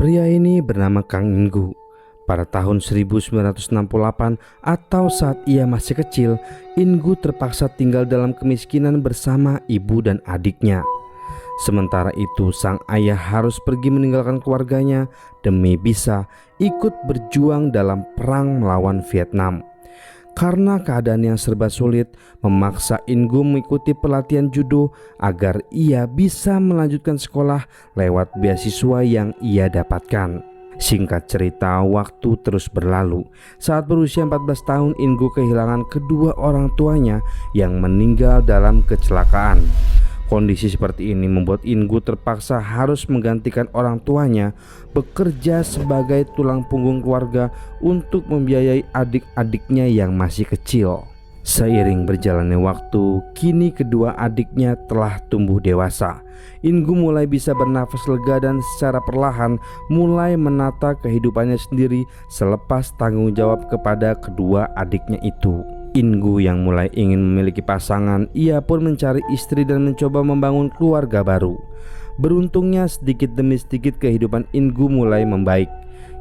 Pria ini bernama Kang Ingu. Pada tahun 1968 atau saat ia masih kecil, Ingu terpaksa tinggal dalam kemiskinan bersama ibu dan adiknya. Sementara itu sang ayah harus pergi meninggalkan keluarganya demi bisa ikut berjuang dalam perang melawan Vietnam. Karena keadaan yang serba sulit memaksa Ingu mengikuti pelatihan judo agar ia bisa melanjutkan sekolah lewat beasiswa yang ia dapatkan. Singkat cerita, waktu terus berlalu. Saat berusia 14 tahun, Ingu kehilangan kedua orang tuanya yang meninggal dalam kecelakaan. Kondisi seperti ini membuat Ingu terpaksa harus menggantikan orang tuanya bekerja sebagai tulang punggung keluarga untuk membiayai adik-adiknya yang masih kecil. Seiring berjalannya waktu, kini kedua adiknya telah tumbuh dewasa. Ingu mulai bisa bernafas lega dan secara perlahan mulai menata kehidupannya sendiri selepas tanggung jawab kepada kedua adiknya itu. Ingu yang mulai ingin memiliki pasangan, ia pun mencari istri dan mencoba membangun keluarga baru. Beruntungnya sedikit demi sedikit kehidupan Ingu mulai membaik.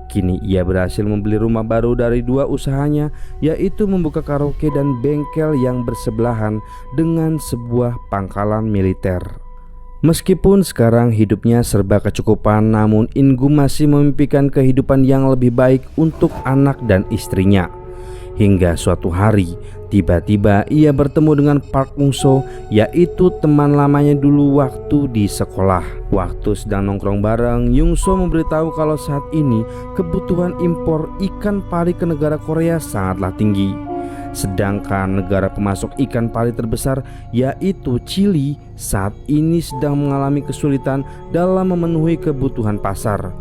Kini ia berhasil membeli rumah baru dari dua usahanya, yaitu membuka karaoke dan bengkel yang bersebelahan dengan sebuah pangkalan militer. Meskipun sekarang hidupnya serba kecukupan, namun Ingu masih memimpikan kehidupan yang lebih baik untuk anak dan istrinya. Hingga suatu hari, tiba-tiba ia bertemu dengan Park Ung-so, yaitu teman lamanya dulu waktu di sekolah. Waktu sedang nongkrong bareng, Yung-so memberitahu kalau saat ini kebutuhan impor ikan pari ke negara Korea sangatlah tinggi. Sedangkan negara pemasok ikan pari terbesar, yaitu Chili, saat ini sedang mengalami kesulitan dalam memenuhi kebutuhan pasar.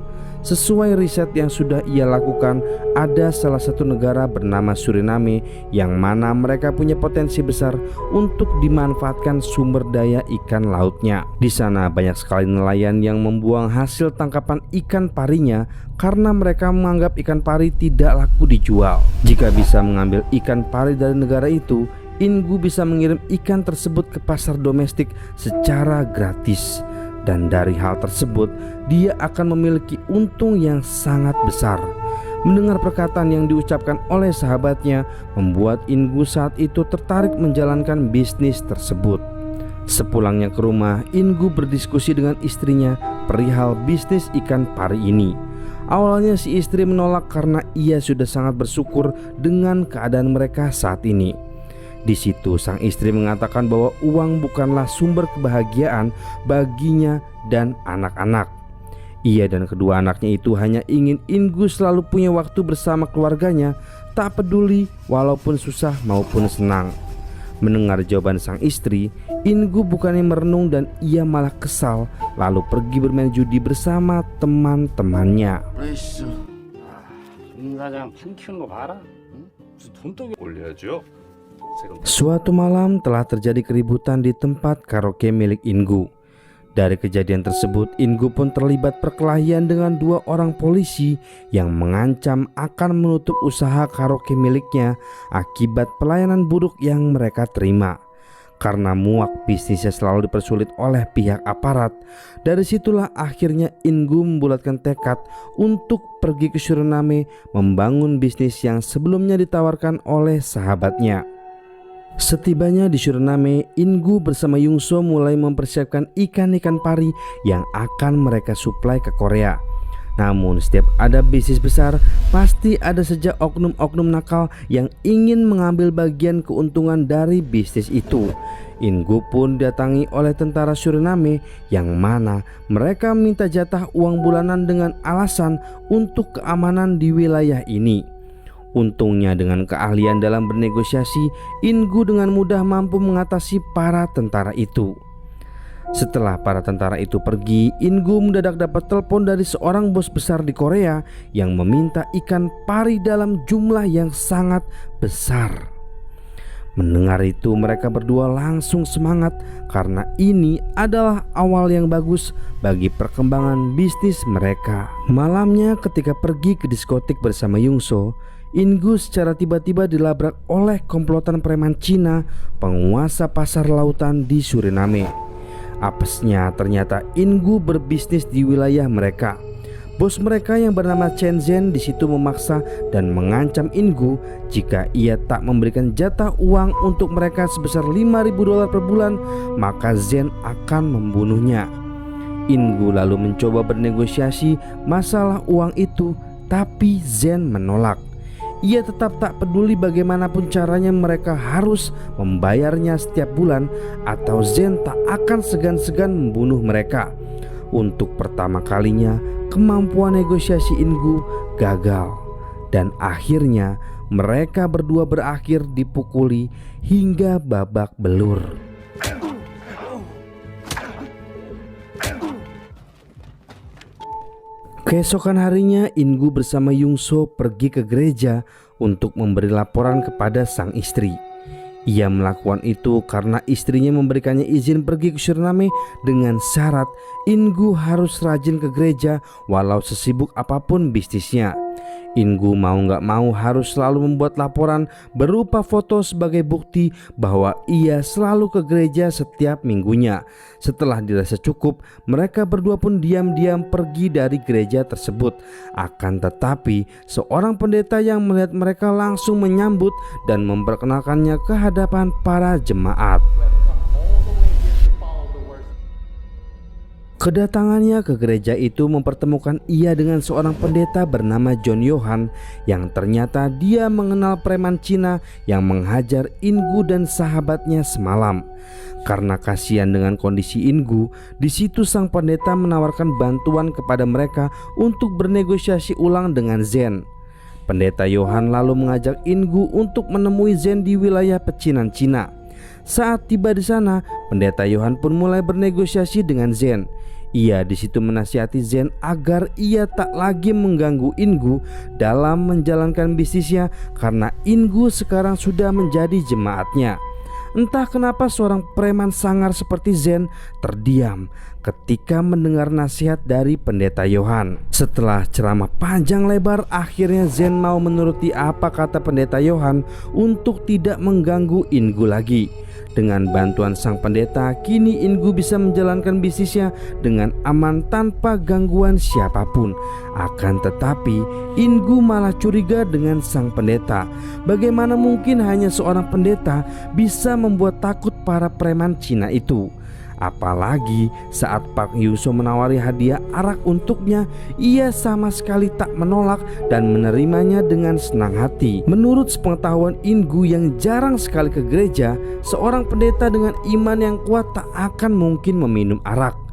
Sesuai riset yang sudah ia lakukan, ada salah satu negara bernama Suriname yang mana mereka punya potensi besar untuk dimanfaatkan sumber daya ikan lautnya. Di sana banyak sekali nelayan yang membuang hasil tangkapan ikan parinya karena mereka menganggap ikan pari tidak laku dijual. Jika bisa mengambil ikan pari dari negara itu, Ingu bisa mengirim ikan tersebut ke pasar domestik secara gratis. Dan dari hal tersebut, dia akan memiliki untung yang sangat besar. Mendengar perkataan yang diucapkan oleh sahabatnya membuat Ingu saat itu tertarik menjalankan bisnis tersebut. Sepulangnya ke rumah, Ingu berdiskusi dengan istrinya perihal bisnis ikan pari ini. Awalnya si istri menolak karena ia sudah sangat bersyukur dengan keadaan mereka saat ini. Di situ sang istri mengatakan bahwa uang bukanlah sumber kebahagiaan baginya dan anak-anak. Ia dan kedua anaknya itu hanya ingin Ingu selalu punya waktu bersama keluarganya, tak peduli walaupun susah maupun senang. Mendengar jawaban sang istri, Ingu bukannya merenung dan ia malah kesal, lalu pergi bermain judi bersama teman-temannya. Suatu malam telah terjadi keributan di tempat karaoke milik Ingu. Dari kejadian tersebut, Ingu pun terlibat perkelahian dengan dua orang polisi yang mengancam akan menutup usaha karaoke miliknya akibat pelayanan buruk yang mereka terima. Karena muak bisnisnya selalu dipersulit oleh pihak aparat, dari situlah akhirnya Ingu membulatkan tekad untuk pergi ke Suriname membangun bisnis yang sebelumnya ditawarkan oleh sahabatnya. Setibanya di Suriname, Ingu bersama Yung-so mulai mempersiapkan ikan-ikan pari yang akan mereka suplai ke Korea. Namun setiap ada bisnis besar, pasti ada saja oknum-oknum nakal yang ingin mengambil bagian keuntungan dari bisnis itu. Ingu pun didatangi oleh tentara Suriname yang mana mereka minta jatah uang bulanan dengan alasan untuk keamanan di wilayah ini. Untungnya dengan keahlian dalam bernegosiasi, Ingu dengan mudah mampu mengatasi para tentara itu. Setelah para tentara itu pergi, Ingu mendadak dapat telepon dari seorang bos besar di Korea yang meminta ikan pari dalam jumlah yang sangat besar. Mendengar itu, mereka berdua langsung semangat karena ini adalah awal yang bagus bagi perkembangan bisnis mereka. Malamnya ketika pergi ke diskotik bersama Yung-so, Ingu secara tiba-tiba dilabrak oleh komplotan preman Cina, penguasa pasar lautan di Suriname. Apesnya ternyata Ingu berbisnis di wilayah mereka. Bos mereka yang bernama Chen Zhen di situ memaksa dan mengancam Ingu jika ia tak memberikan jatah uang untuk mereka sebesar $5.000 per bulan, maka Zhen akan membunuhnya. Ingu lalu mencoba bernegosiasi masalah uang itu, tapi Zhen menolak. Ia tetap tak peduli bagaimanapun caranya mereka harus membayarnya setiap bulan, atau Zhen tak akan segan-segan membunuh mereka. Untuk pertama kalinya kemampuan negosiasi Ingu gagal, dan akhirnya mereka berdua berakhir dipukuli hingga babak belur. Keesokan harinya Ingu bersama Yungso pergi ke gereja untuk memberi laporan kepada sang istri. Ia melakukan itu karena istrinya memberikannya izin pergi ke Suriname dengan syarat Ingu harus rajin ke gereja walau sesibuk apapun bisnisnya. Ingu mau gak mau harus selalu membuat laporan berupa foto sebagai bukti bahwa ia selalu ke gereja setiap minggunya. Setelah dirasa cukup, mereka berdua pun diam-diam pergi dari gereja tersebut. Akan tetapi, seorang pendeta yang melihat mereka langsung menyambut dan memperkenalkannya ke hadapan para jemaat. Kedatangannya ke gereja itu mempertemukan ia dengan seorang pendeta bernama John Johan yang ternyata dia mengenal preman Cina yang menghajar Ingu dan sahabatnya semalam. Karena kasihan dengan kondisi Ingu, di situ sang pendeta menawarkan bantuan kepada mereka untuk bernegosiasi ulang dengan Zhen. Pendeta Johan lalu mengajak Ingu untuk menemui Zhen di wilayah pecinan Cina. Saat tiba di sana, pendeta Johan pun mulai bernegosiasi dengan Zhen. Ia di situ menasihati Zhen agar ia tak lagi mengganggu Ingu dalam menjalankan bisnisnya karena Ingu sekarang sudah menjadi jemaatnya. Entah kenapa seorang preman sangar seperti Zhen terdiam ketika mendengar nasihat dari pendeta Johan. Setelah ceramah panjang lebar, akhirnya Zhen mau menuruti apa kata pendeta Johan untuk tidak mengganggu Ingu lagi. Dengan bantuan sang pendeta, kini Ingu bisa menjalankan bisnisnya dengan aman tanpa gangguan siapapun. Akan tetapi, Ingu malah curiga dengan sang pendeta. Bagaimana mungkin hanya seorang pendeta bisa membuat takut para preman Cina itu? Apalagi saat Park Yuso menawari hadiah arak untuknya, ia sama sekali tak menolak dan menerimanya dengan senang hati. Menurut sepengetahuan Ingu yang jarang sekali ke gereja, seorang pendeta dengan iman yang kuat tak akan mungkin meminum arak.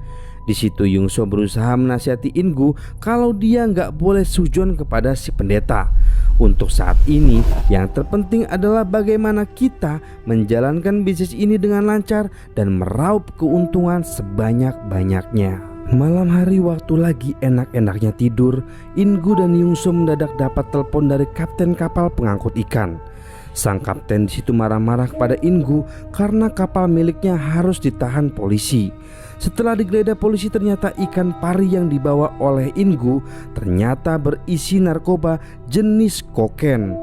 Di situ Yungso berusaha menasihati Ingu kalau dia nggak boleh sujon kepada si pendeta. Untuk saat ini yang terpenting adalah bagaimana kita menjalankan bisnis ini dengan lancar dan meraup keuntungan sebanyak-banyaknya. Malam hari waktu lagi enak-enaknya tidur, Ingu dan Yungso mendadak dapat telepon dari kapten kapal pengangkut ikan. Sang kapten di situ marah-marah kepada Ingu karena kapal miliknya harus ditahan polisi. Setelah digeledah polisi, ternyata ikan pari yang dibawa oleh Ingu ternyata berisi narkoba jenis kokain.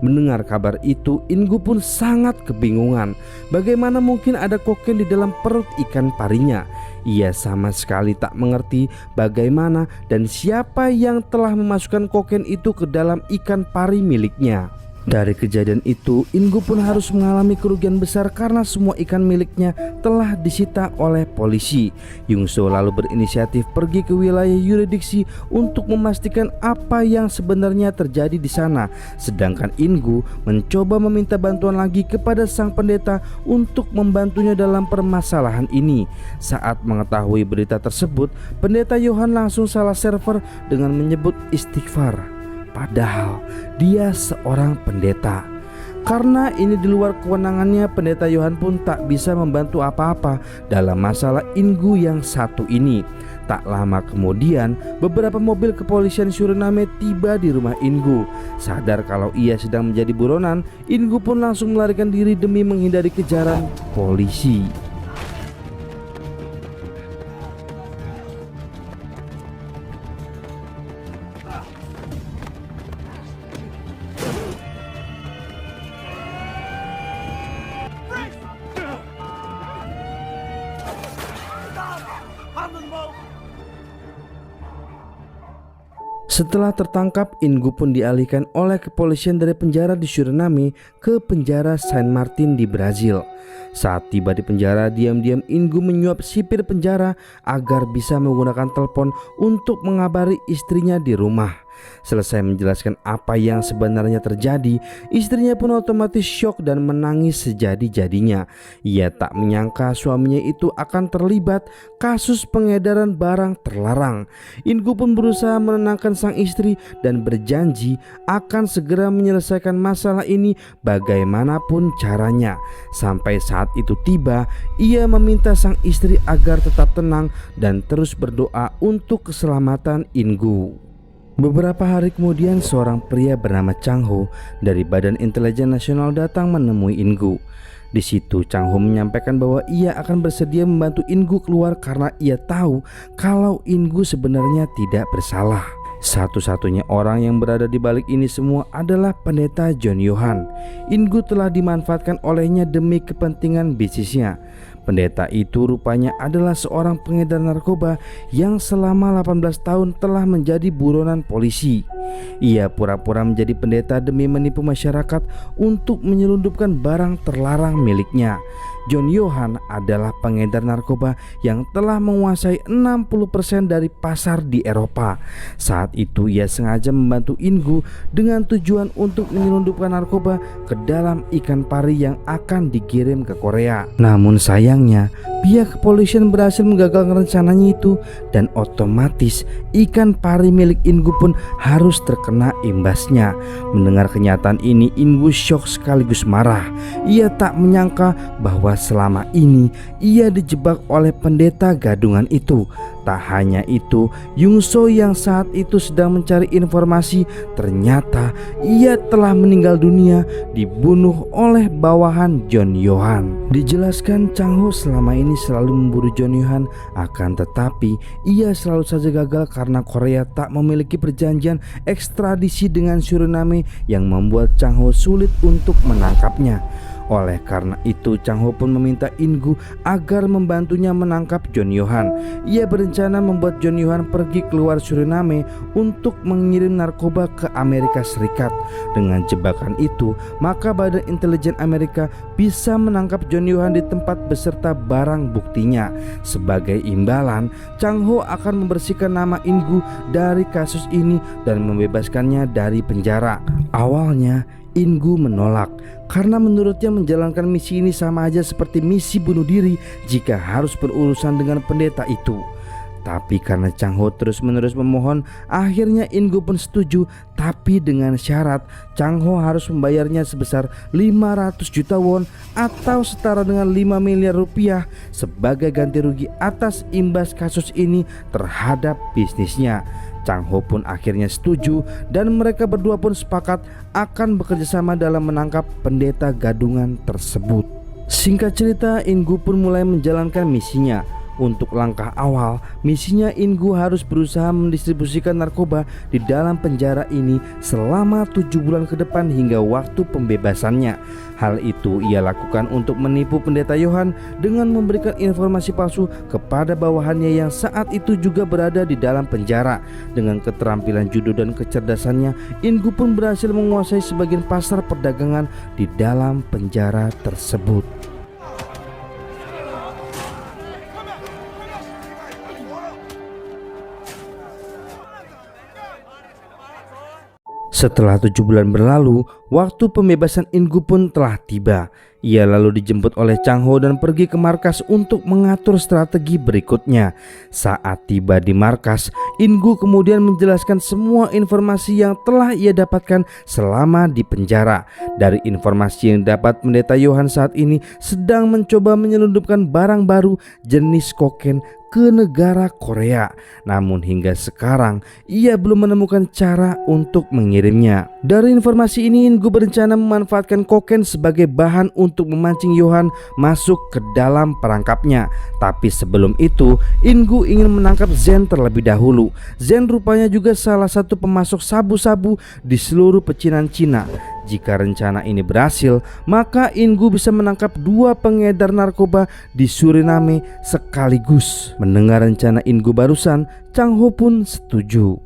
Mendengar kabar itu, Ingu pun sangat kebingungan. Bagaimana mungkin ada kokain di dalam perut ikan parinya? Ia sama sekali tak mengerti bagaimana dan siapa yang telah memasukkan kokain itu ke dalam ikan pari miliknya. Dari kejadian itu, Ingu pun harus mengalami kerugian besar karena semua ikan miliknya telah disita oleh polisi. Yungso lalu berinisiatif pergi ke wilayah yurisdiksi untuk memastikan apa yang sebenarnya terjadi di sana. Sedangkan Ingu mencoba meminta bantuan lagi kepada sang pendeta untuk membantunya dalam permasalahan ini. Saat mengetahui berita tersebut, pendeta Johan langsung salah server dengan menyebut istighfar. Padahal dia seorang pendeta. Karena ini di luar kewenangannya, pendeta Johan pun tak bisa membantu apa-apa dalam masalah Ingu yang satu ini. Tak lama kemudian, beberapa mobil kepolisian Suriname tiba di rumah Ingu. Sadar kalau ia sedang menjadi buronan, Ingu pun langsung melarikan diri demi menghindari kejaran polisi. Setelah tertangkap, Ingu pun dialihkan oleh kepolisian dari penjara di Suriname ke penjara Saint Martin di Brazil. Saat tiba di penjara, diam-diam Ingu menyuap sipir penjara agar bisa menggunakan telepon untuk mengabari istrinya di rumah. Selesai menjelaskan apa yang sebenarnya terjadi, istrinya pun otomatis syok dan menangis sejadi-jadinya. Ia tak menyangka suaminya itu akan terlibat kasus pengedaran barang terlarang. Ingu pun berusaha menenangkan sang istri dan berjanji akan segera menyelesaikan masalah ini bagaimanapun caranya. Sampai saat itu tiba, ia meminta sang istri agar tetap tenang dan terus berdoa untuk keselamatan Ingu. Beberapa hari kemudian, seorang pria bernama Chang Ho dari Badan Intelijen Nasional datang menemui Ingu. Di situ Chang Ho menyampaikan bahwa ia akan bersedia membantu Ingu keluar karena ia tahu kalau Ingu sebenarnya tidak bersalah. Satu-satunya orang yang berada di balik ini semua adalah pendeta John Johan. Ingu telah dimanfaatkan olehnya demi kepentingan bisnisnya. Pendeta itu rupanya adalah seorang pengedar narkoba yang selama 18 tahun telah menjadi buronan polisi. Ia pura-pura menjadi pendeta demi menipu masyarakat untuk menyelundupkan barang terlarang miliknya. John Johan adalah pengedar narkoba yang telah menguasai 60% dari pasar di Eropa. Saat itu ia sengaja membantu Ingu dengan tujuan untuk menyelundupkan narkoba ke dalam ikan pari yang akan dikirim ke Korea. Namun sayangnya pihak kepolisian berhasil menggagalkan rencananya itu, dan otomatis ikan pari milik Ingu pun harus terkena imbasnya. Mendengar kenyataan ini, Ingu syok sekaligus marah. Ia tak menyangka bahwa selama ini ia dijebak oleh pendeta gadungan itu. Tak hanya itu, Yungso yang saat itu sedang mencari informasi, ternyata ia telah meninggal dunia dibunuh oleh bawahan John Johan. Dijelaskan Chang Ho selama ini selalu memburu John Johan, akan tetapi ia selalu saja gagal karena Korea tak memiliki perjanjian ekstradisi dengan Suriname yang membuat Chang Ho sulit untuk menangkapnya. Oleh karena itu, Chang Ho pun meminta Ingu agar membantunya menangkap John Johan. Ia berencana membuat John Johan pergi keluar Suriname untuk mengirim narkoba ke Amerika Serikat. Dengan jebakan itu, maka Badan Intelijen Amerika bisa menangkap John Johan di tempat beserta barang buktinya. Sebagai imbalan, Chang Ho akan membersihkan nama Ingu dari kasus ini dan membebaskannya dari penjara. Awalnya Ingu menolak karena menurutnya menjalankan misi ini sama aja seperti misi bunuh diri jika harus berurusan dengan pendeta itu. Tapi karena Chang Ho terus-menerus memohon, akhirnya Ingu pun setuju, tapi dengan syarat Chang Ho harus membayarnya sebesar 500 juta won atau setara dengan 5 miliar rupiah sebagai ganti rugi atas imbas kasus ini terhadap bisnisnya. Chang Ho pun akhirnya setuju dan mereka berdua pun sepakat akan bekerjasama dalam menangkap pendeta gadungan tersebut. Singkat cerita, Ingu pun mulai menjalankan misinya. Untuk langkah awal, misinya Ingu harus berusaha mendistribusikan narkoba di dalam penjara ini selama 7 bulan ke depan hingga waktu pembebasannya. Hal itu ia lakukan untuk menipu pendeta Johan dengan memberikan informasi palsu kepada bawahannya yang saat itu juga berada di dalam penjara. Dengan keterampilan judo dan kecerdasannya, Ingu pun berhasil menguasai sebagian pasar perdagangan di dalam penjara tersebut. Setelah 7 bulan berlalu, waktu pembebasan Ingu pun telah tiba. Ia lalu dijemput oleh Chang Ho dan pergi ke markas untuk mengatur strategi berikutnya. Saat tiba di markas, Ingu kemudian menjelaskan semua informasi yang telah ia dapatkan selama di penjara. Dari informasi yang dapat, pendeta Johan saat ini sedang mencoba menyelundupkan barang baru jenis kokain ke negara Korea. Namun hingga sekarang ia belum menemukan cara untuk mengirimnya. Dari informasi ini, Ingu berencana memanfaatkan kokain sebagai bahan untuk memancing Johan masuk ke dalam perangkapnya. Tapi sebelum itu, Ingu ingin menangkap Zen terlebih dahulu. Zen rupanya juga salah satu pemasok sabu-sabu di seluruh pecinan Cina. Jika rencana ini berhasil, maka Ingu bisa menangkap 2 pengedar narkoba di Suriname sekaligus. Mendengar rencana Ingu barusan, Chang Ho pun setuju.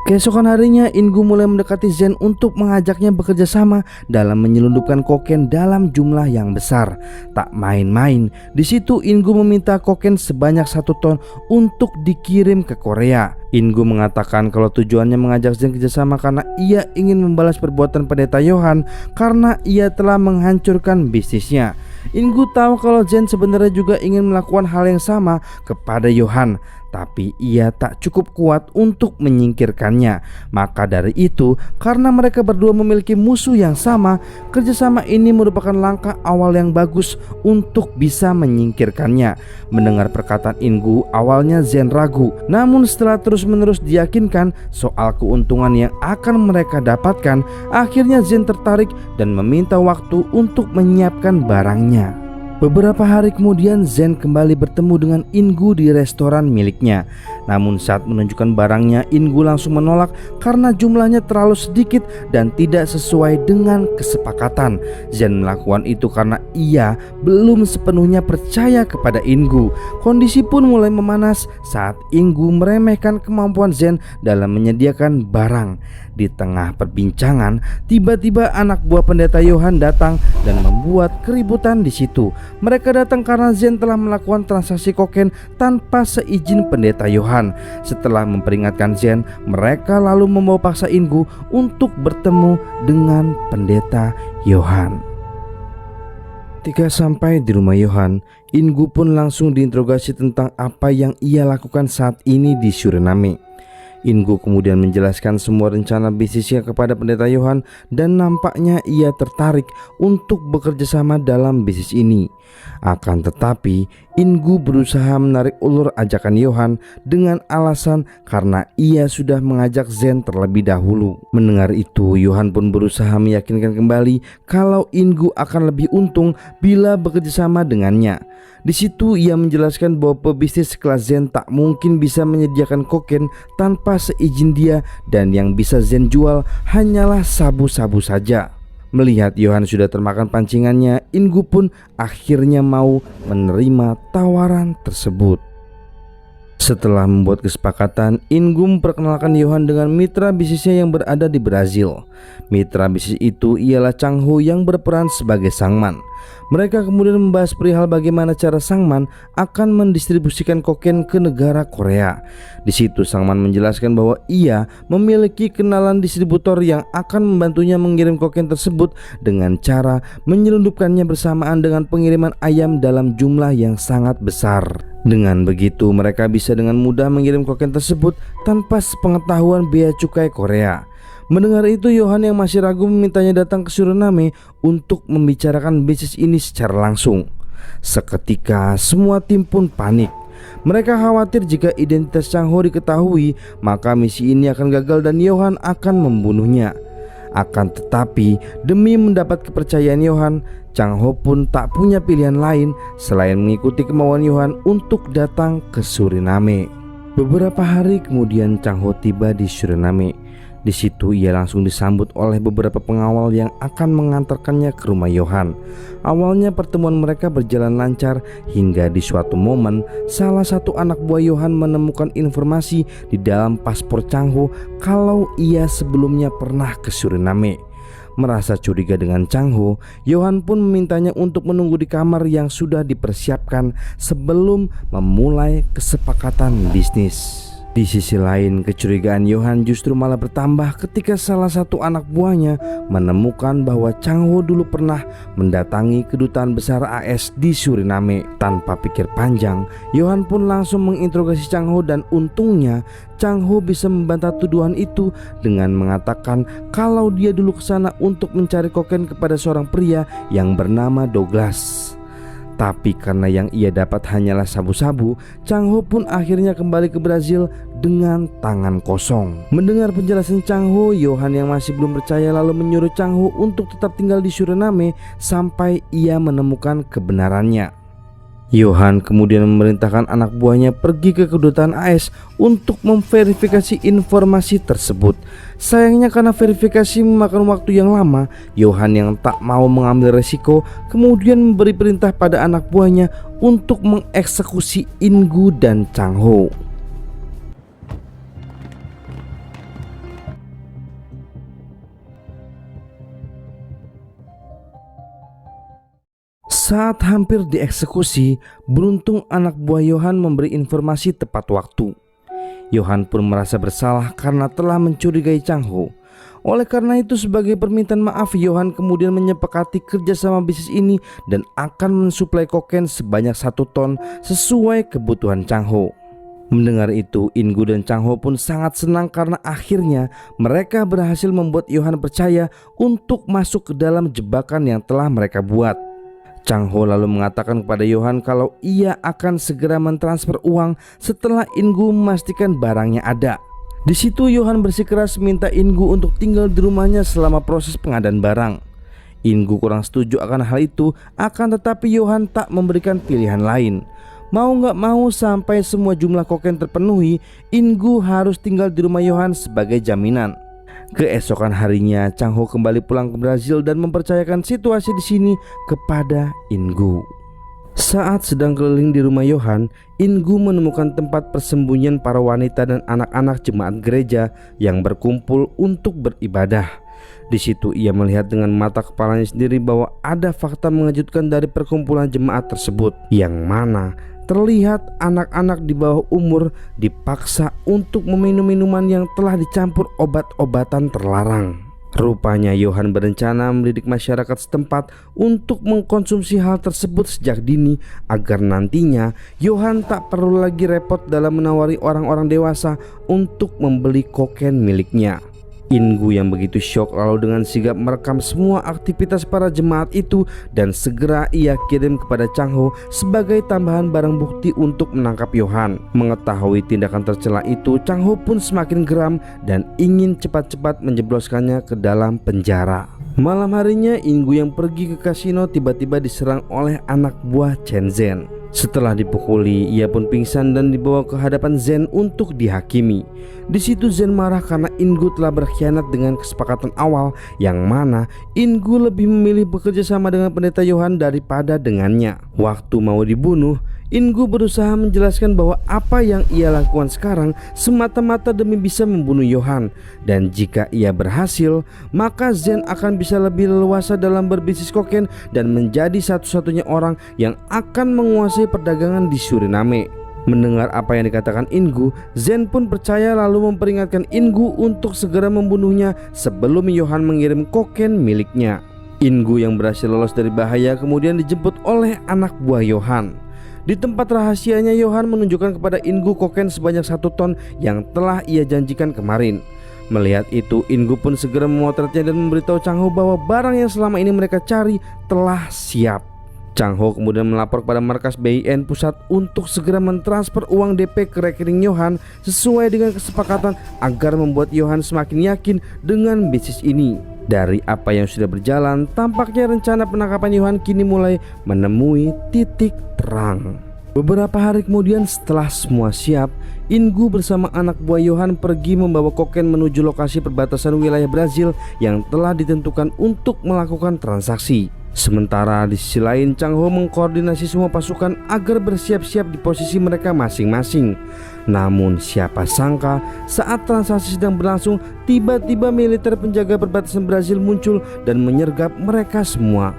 Keesokan harinya, Ingu mulai mendekati Zen untuk mengajaknya bekerja sama dalam menyelundupkan kokain dalam jumlah yang besar. Tak main-main, di situ Ingu meminta kokain sebanyak 1 ton untuk dikirim ke Korea. Ingu mengatakan kalau tujuannya mengajak Zen kerjasama karena ia ingin membalas perbuatan pendeta Yohan karena ia telah menghancurkan bisnisnya. Ingu tahu kalau Zen sebenarnya juga ingin melakukan hal yang sama kepada Yohan, tapi ia tak cukup kuat untuk menyingkirkannya. Maka dari itu, karena mereka berdua memiliki musuh yang sama, kerjasama ini merupakan langkah awal yang bagus untuk bisa menyingkirkannya. Mendengar perkataan Ingu, awalnya Zen ragu, namun setelah terus-menerus diyakinkan soal keuntungan yang akan mereka dapatkan, akhirnya Zen tertarik dan meminta waktu untuk menyiapkan barangnya. Beberapa hari kemudian, Zen kembali bertemu dengan Ingu di restoran miliknya. Namun saat menunjukkan barangnya, Ingu langsung menolak karena jumlahnya terlalu sedikit dan tidak sesuai dengan kesepakatan. Zen melakukan itu karena ia belum sepenuhnya percaya kepada Ingu. Kondisi pun mulai memanas saat Ingu meremehkan kemampuan Zen dalam menyediakan barang. Di tengah perbincangan, tiba-tiba anak buah pendeta Yohan datang dan membuat keributan di situ. Mereka datang karena Zen telah melakukan transaksi kokain tanpa seizin pendeta Yohan. Setelah memperingatkan Zen, mereka lalu membawa paksa Ingu untuk bertemu dengan pendeta Yohan. Ketika sampai di rumah Yohan, Ingu pun langsung diinterogasi tentang apa yang ia lakukan saat ini di Suriname. Ingu kemudian menjelaskan semua rencana bisnisnya kepada pendeta Yohan dan nampaknya ia tertarik untuk bekerja sama dalam bisnis ini. Akan tetapi, Ingu berusaha menarik ulur ajakan Yohan dengan alasan karena ia sudah mengajak Zen terlebih dahulu. Mendengar itu, Yohan pun berusaha meyakinkan kembali kalau Ingu akan lebih untung bila bekerja sama dengannya. Di situ ia menjelaskan bahwa pebisnis kelas Zen tak mungkin bisa menyediakan kokain tanpa seizin dia dan yang bisa Zen jual hanyalah sabu-sabu saja. Melihat Yohan sudah termakan pancingannya, Ingu pun akhirnya mau menerima tawaran tersebut. Setelah membuat kesepakatan, Ingu memperkenalkan Yohan dengan mitra bisnisnya yang berada di Brazil. Mitra bisnis itu ialah Chang Ho yang berperan sebagai sangman. Mereka kemudian membahas perihal bagaimana cara Sangman akan mendistribusikan kokain ke negara Korea. Di situ Sangman menjelaskan bahwa ia memiliki kenalan distributor yang akan membantunya mengirim kokain tersebut dengan cara menyelundupkannya bersamaan dengan pengiriman ayam dalam jumlah yang sangat besar. Dengan begitu mereka bisa dengan mudah mengirim kokain tersebut tanpa sepengetahuan bea cukai Korea. Mendengar itu, Yohan yang masih ragu memintanya datang ke Suriname untuk membicarakan bisnis ini secara langsung. Seketika semua tim pun panik. Mereka khawatir jika identitas Chang Ho diketahui, maka misi ini akan gagal dan Yohan akan membunuhnya. Akan tetapi, demi mendapat kepercayaan Yohan, Chang Ho pun tak punya pilihan lain selain mengikuti kemauan Yohan untuk datang ke Suriname. Beberapa hari kemudian Chang Ho tiba di Suriname. Di situ ia langsung disambut oleh beberapa pengawal yang akan mengantarkannya ke rumah Yohan. Awalnya pertemuan mereka berjalan lancar hingga di suatu momen salah satu anak buah Yohan menemukan informasi di dalam paspor Chang Ho kalau ia sebelumnya pernah ke Suriname. Merasa curiga dengan Chang Ho, Yohan pun memintanya untuk menunggu di kamar yang sudah dipersiapkan sebelum memulai kesepakatan bisnis. Di sisi lain, kecurigaan Yohan justru malah bertambah ketika salah satu anak buahnya menemukan bahwa Chang Ho dulu pernah mendatangi kedutaan besar AS di Suriname. Tanpa pikir panjang, Yohan pun langsung menginterogasi Chang Ho dan untungnya Chang Ho bisa membantah tuduhan itu dengan mengatakan kalau dia dulu ke sana untuk mencari kokain kepada seorang pria yang bernama Douglas. Tapi karena yang ia dapat hanyalah sabu-sabu, Chang Ho pun akhirnya kembali ke Brazil dengan tangan kosong. Mendengar penjelasan Chang Ho, Yohan yang masih belum percaya lalu menyuruh Chang Ho untuk tetap tinggal di Suriname sampai ia menemukan kebenarannya. Yohan kemudian memerintahkan anak buahnya pergi ke kedutaan AS untuk memverifikasi informasi tersebut. Sayangnya karena verifikasi memakan waktu yang lama, Yohan yang tak mau mengambil resiko kemudian memberi perintah pada anak buahnya untuk mengeksekusi Ingu dan Chang Ho. Saat hampir dieksekusi, beruntung anak buah Yohan memberi informasi tepat waktu. Yohan pun merasa bersalah karena telah mencurigai Chang Ho. Oleh karena itu, sebagai permintaan maaf, Yohan kemudian menyepakati kerjasama bisnis ini dan akan mensuplai kokain sebanyak 1 ton sesuai kebutuhan Chang Ho. Mendengar itu, In-gu dan Chang Ho pun sangat senang karena akhirnya mereka berhasil membuat Yohan percaya untuk masuk ke dalam jebakan yang telah mereka buat. Chang Ho lalu mengatakan kepada Yohan kalau ia akan segera mentransfer uang setelah In-gu memastikan barangnya ada. Di situ Yohan bersikeras minta In-gu untuk tinggal di rumahnya selama proses pengadaan barang. In-gu kurang setuju akan hal itu, akan tetapi Yohan tak memberikan pilihan lain. Mau gak mau, sampai semua jumlah kokain terpenuhi, In-gu harus tinggal di rumah Yohan sebagai jaminan. Keesokan harinya, Chang Ho kembali pulang ke Brazil dan mempercayakan situasi di sini kepada In-gu. Saat sedang keliling di rumah Yohan, In-gu menemukan tempat persembunyian para wanita dan anak-anak jemaat gereja yang berkumpul untuk beribadah. Di situ ia melihat dengan mata kepalanya sendiri bahwa ada fakta mengejutkan dari perkumpulan jemaat tersebut, yang mana terlihat anak-anak di bawah umur dipaksa untuk meminum minuman yang telah dicampur obat-obatan terlarang. Rupanya Yohan berencana mendidik masyarakat setempat untuk mengkonsumsi hal tersebut sejak dini, agar nantinya Yohan tak perlu lagi repot dalam menawari orang-orang dewasa untuk membeli kokain miliknya. In-gu yang begitu syok lalu dengan sigap merekam semua aktivitas para jemaat itu dan segera ia kirim kepada Chang Ho sebagai tambahan barang bukti untuk menangkap Yohan. Mengetahui tindakan tercela itu, Chang Ho pun semakin geram dan ingin cepat-cepat menjebloskannya ke dalam penjara. Malam harinya, In-gu yang pergi ke kasino tiba-tiba diserang oleh anak buah Chen Zhen. Setelah dipukuli, ia pun pingsan dan dibawa ke hadapan Zhen untuk dihakimi. Di situ Zhen marah karena In-gu telah berkhianat dengan kesepakatan awal, yang mana In-gu lebih memilih bekerja sama dengan pendeta Yohan daripada dengannya. Waktu mau dibunuh, In-gu berusaha menjelaskan bahwa apa yang ia lakukan sekarang semata-mata demi bisa membunuh Yohan, dan jika ia berhasil, maka Zhen akan bisa lebih leluasa dalam berbisnis kokain dan menjadi satu-satunya orang yang akan menguasai perdagangan di Suriname. Mendengar apa yang dikatakan In-gu, Zhen pun percaya lalu memperingatkan In-gu untuk segera membunuhnya sebelum Yohan mengirim kokain miliknya. In-gu yang berhasil lolos dari bahaya kemudian dijemput oleh anak buah Yohan. Di tempat rahasianya, Yohan menunjukkan kepada In-gu kokain sebanyak 1 ton yang telah ia janjikan kemarin. Melihat itu, In-gu pun segera memotretnya dan memberitahu Chang Ho bahwa barang yang selama ini mereka cari telah siap. Chang Ho kemudian melapor kepada markas BIN pusat untuk segera mentransfer uang DP ke rekening Yohan sesuai dengan kesepakatan agar membuat Yohan semakin yakin dengan bisnis ini. Dari apa yang sudah berjalan, tampaknya rencana penangkapan Yohan kini mulai menemui titik terang. Beberapa hari kemudian, setelah semua siap, In-gu bersama anak buah Yohan pergi membawa kokain menuju lokasi perbatasan wilayah Brazil yang telah ditentukan untuk melakukan transaksi. Sementara di sisi lain, Chang Ho mengkoordinasi semua pasukan agar bersiap-siap di posisi mereka masing-masing. Namun siapa sangka saat transaksi sedang berlangsung, tiba-tiba militer penjaga perbatasan Brazil muncul dan menyergap mereka semua.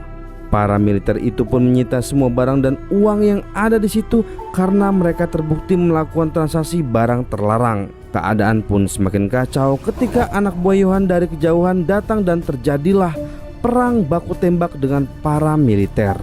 Para militer itu pun menyita semua barang dan uang yang ada di situ karena mereka terbukti melakukan transaksi barang terlarang. Keadaan pun semakin kacau ketika anak buah Yohan dari kejauhan datang dan terjadilah perang baku tembak dengan para militer.